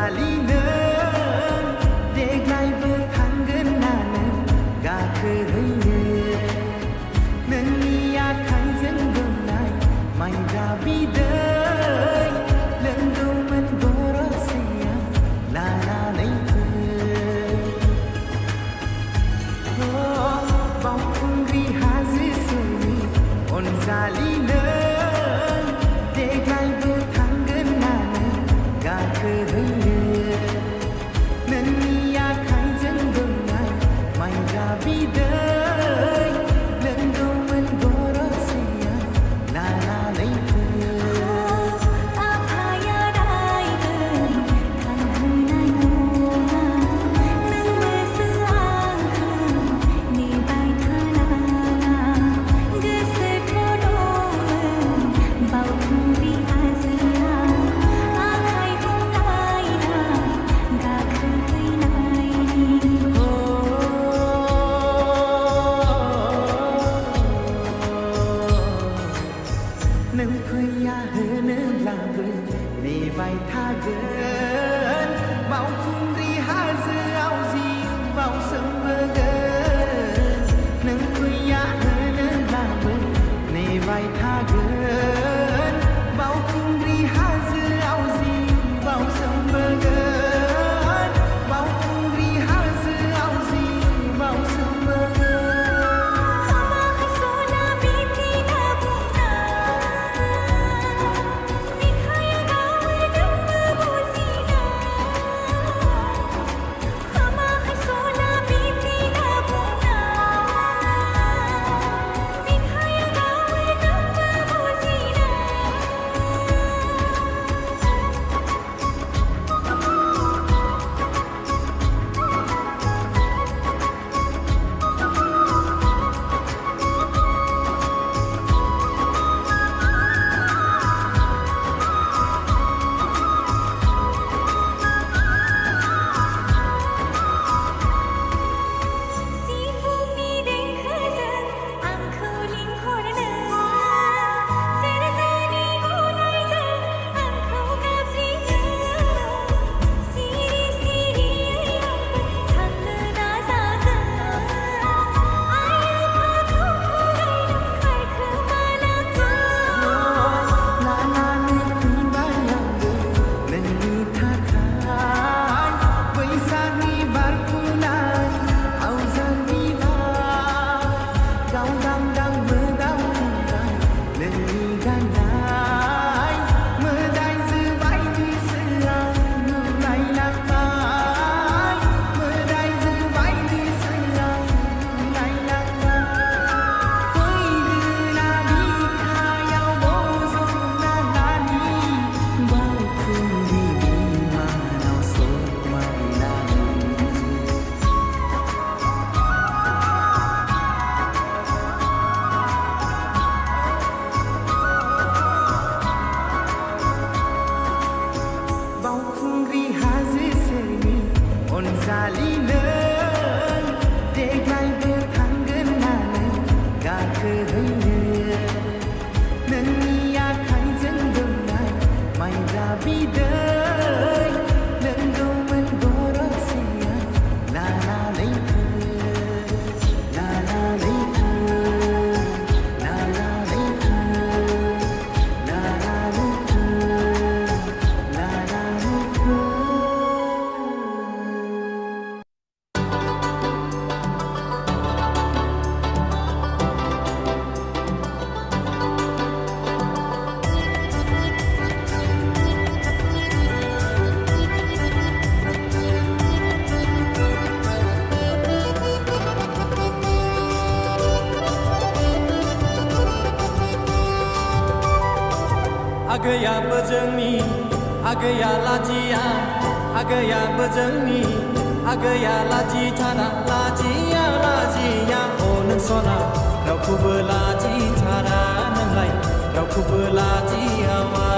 अनजालि नों देग्लायबो थांगोन ना नों गाखोहैनो नोंनि आखाइजों दौनाय माइब्रा बिदै लोंगौमोन गरसेया लानानै बावखुंग्रि हाजो सेरनि अनजालि नों देग्लायबो थांगोन ना नों गाखोहैनो नोंनि आखाइजों दौनाय माइब्रा बिदै लोंगौमोन गरसेया लानानै नों फैया होनोब्लाबो नेबाय थागोन बावखुंग्रि हाजोआव जिउआव सोमबोगोन नों फैया होनोब्लाबो नेबाय थागोन बावखुंग्रि हाजोआव जिउआव सोमबोगोन बावखुंग्रि हाजोआव जिउआव सोमबोगोन बावखुंग्रि हाजो सेरनि अनजालि नों देग्लायबो थांगोन ना नों गाखोहैनो नोंनि आखाइजों दौनाय माइब्रा बिदै लोंगौमोन गरसेया लानानै लानानै लानानै आगैयाबो जोंनि आगैया लाजिया आगैयाबो जोंनि आगैया लाजिथारा लाजिया लाजिया अ नों सना रावखौबो लाजिथारा नोंलाय रावखौबो लाजियावा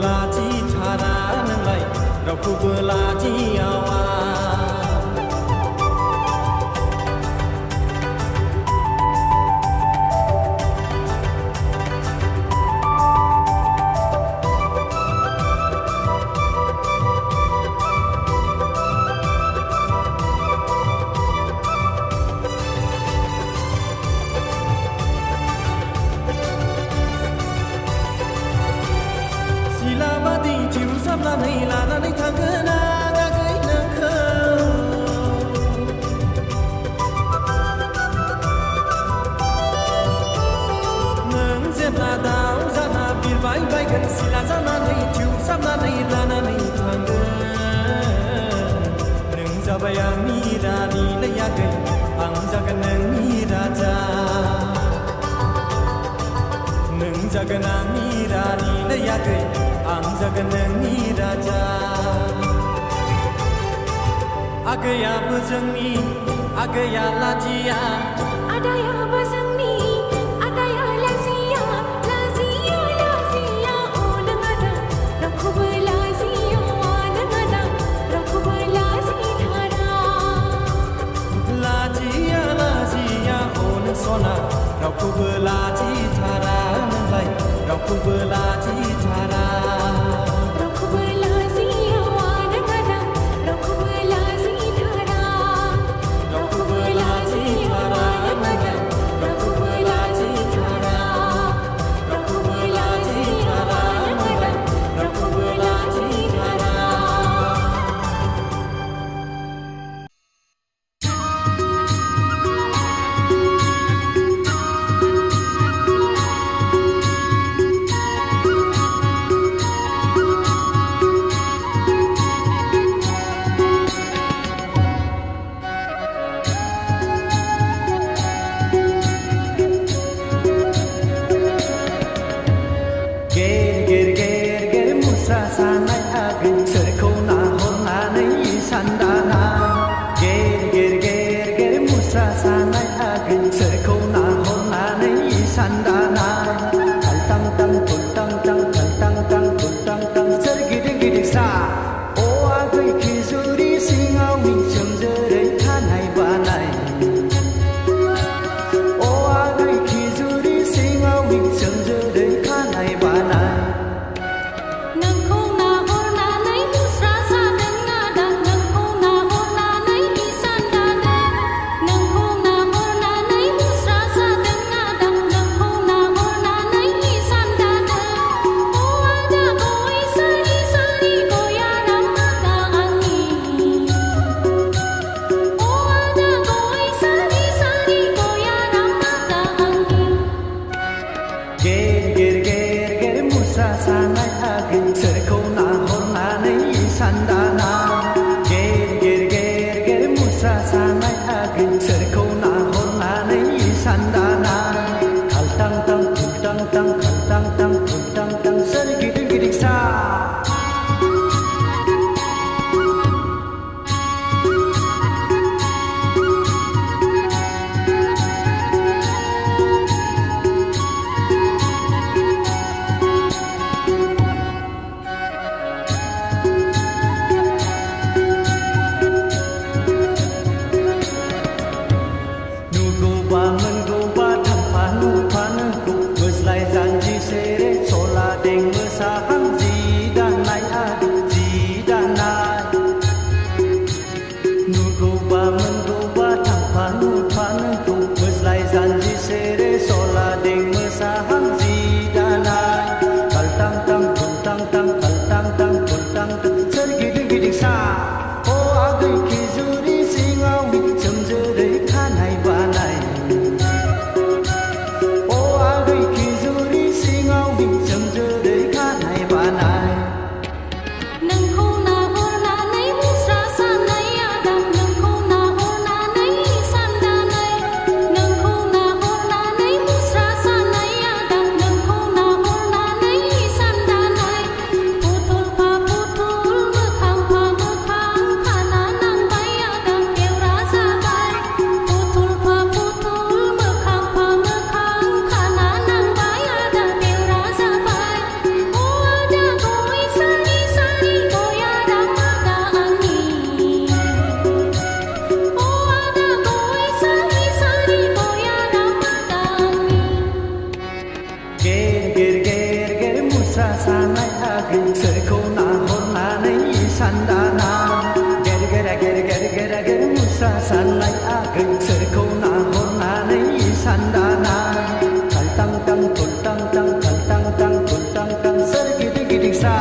लाजिथारा नोंलाय रावखौबो लाजियावा सिलाबादि थिउसाबनानै लानानै थांगोन आगै नोंखौ नों जेब्ला दाउ जाना बिरबाय बायगोन सिला जानानै थिउसाबनानै लानानै थांगोन नों जाबाय आंनि रानिलै आगै आं जागोन नोंनि राजा नों जागोन आंनि रानिलै आगै आं जागोन नोंनि राजा आगैयाबो जोंनि आगैया लाजिया आदायाबो जोंनि आदाया लाजिया लाजिया लाजिया अ नों आदा रावखौबो लाजिया नों आदा रावखौबो लाजिथारा लाजिया लाजिया अ नों सना रावखौबो लाजिथारा नोंलाय रावखौबो लाजिथारा रावखौबो लाजिया नों आदा रावखौबो लाजिथारा रावखौबो लाजिथारा नों आदा रावखौबो लाजिथारा रावखौबो लाजिथारा नों आदा रावखौबो लाजिथारा गेर गेर गेर गेर मुस्रा सानाय आगै सोरखौ नाहरनानै सानदाना गेर गेर गेर गेर मुस्रा सानाय आगै सोरखौ नाहरनानै सानदाना थालतां तां थुलतां तां थालतां तां थुलतां तां सोरगिदिं गिदिं सा अ आगै खिजुरि सिङाव मिंसोमजोरै थानाय बानाय अ आगै खिजुरि सिङाव मिंसोमजोरै थानाय बानाय नोंखौ नाहरनानै मुस्रा सादों आदा नोंखौ नाहरनानै निसान दादों नोंखौ नाहरनानै मुस्रा सादों आदा नोंखौ नाहरनानै निसान दादों अ आदा गय सारि सारि गयाराम आदा आंनि अ आदा गय सारि सारि गयाराम आदा आंनि गेर गेर गेर गेर मुस्रा सानाय आगै सोरखौ नाहरनानै सानदाना गेर गेर गेर गेर मुस्रा सानाय आगै सोरखौ नाहरनानै सानदाना खालतां तां थुलतां तां खालतां तां थुलतां तां सोरगिदिं गिदिं सा मोसानाय आगै सोरखौ नाहरनानै सान्दाना गेर गेर गेर गेर गेर गेर मोसानाय आगै सोरखौ नाहरनानै सान्दाना थांतां तां तुलतां तां थांतां तां तुलतां तां सोर गिदिं गिदिं सा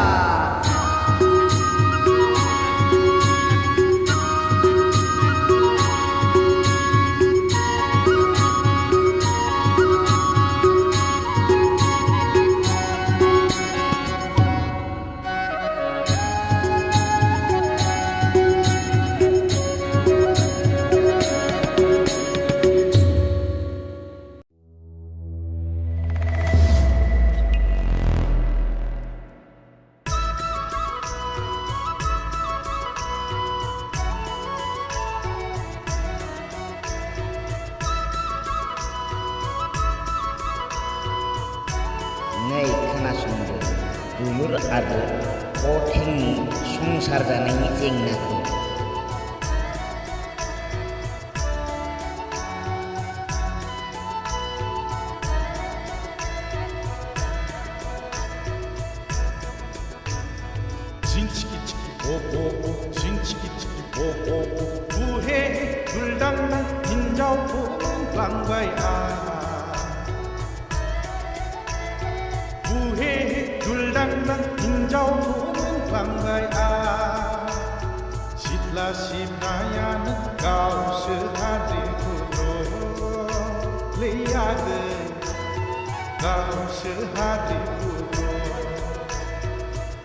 नै खोनासंदो दुलुर आरो अथेंनि संसार जानायनि जेंनाखौ 부해 불당난 인자오는 랑바야 부해 불당난 인자오는 랑바야 시틀라 시나야는 가우스 하디구로 레야드 가우스 하디구로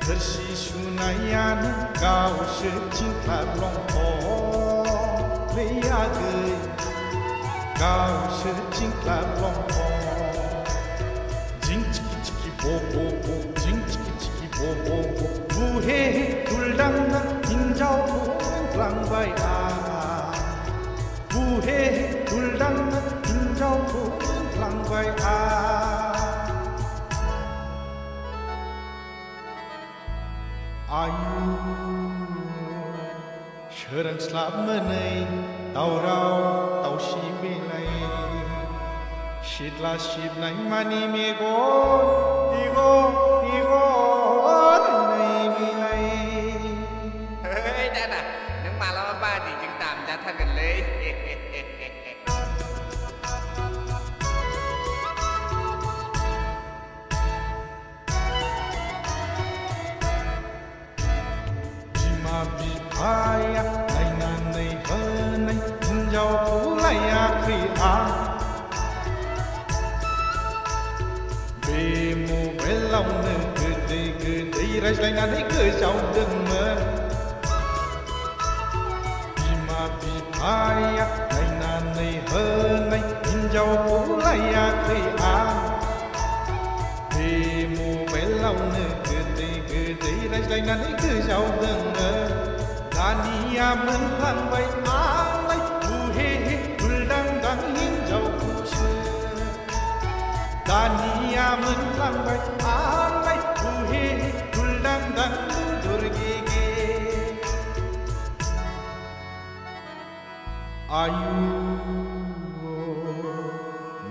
tersisunayana kau secinta longho lihat kau secinta longho jing ciki ciki bo bo bo jing ciki ciki bo bo bo buhe tuldangna hinjau langbai a buhe tuldangna hinjau langbai a Ayu सोरांस्लाब मोनै दावराव दावसि बेलाय सिथ्ला सिबनाय मानि Megan eigen नै बेलाय Hei Dana, nang malam apa di jeng tam jathakan le Bipaya nainanai hanai hinjau pulaya kriya Bemo belaunya gede-gede rajlainanai kejauhdengmen Bima bipaya nainanai hanai hinjau pulaya kriya Bemo belaunya gede-gede rajlainanai kejauhdengmen Dania menlambai alai buhe tuldang-dang hinjau kuce Dania menlambai alai buhe tuldang-dang ludur gege Ayu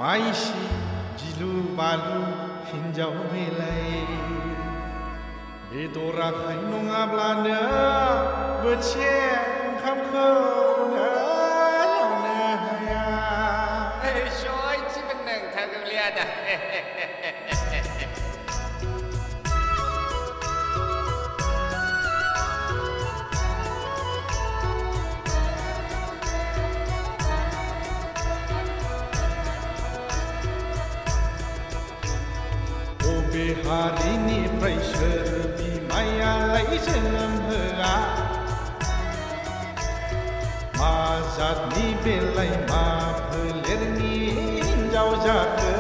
maisi jilu balu hinjau belai Bedorakai nongablana Bece kamkau na ya Hei shoy si benang thang lihat dah hari ini pressure bimaya lai jenam hera mazat ni belai ma peler ni hinjau jake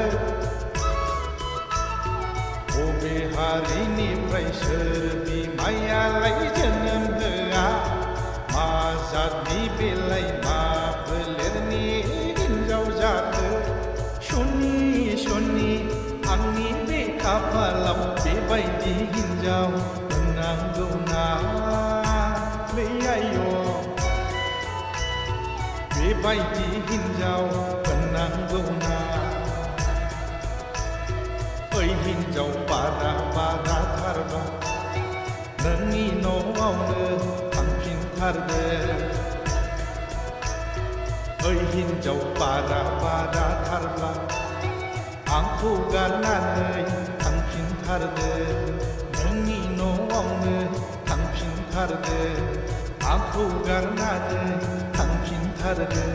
obe hari ini pressure bimaya lai jenam hera mazat ni belai ma peler ni hinjau jake shuni shuni angni kapalam bebaidi hinjau menanggung na leayo bebaidi hinjau menanggung na oi ओइ हिन्जाव बारा बाराथारबा नोंनि न'आवनो थांफिनथारदो ओइ हिन्जाव बारा बाराथारब्ला आंखौ गारनानै थांफिनथारदो नोंनि न'आवनो थांफिनथारदो आंखौ गारनानै थांफिनथारदो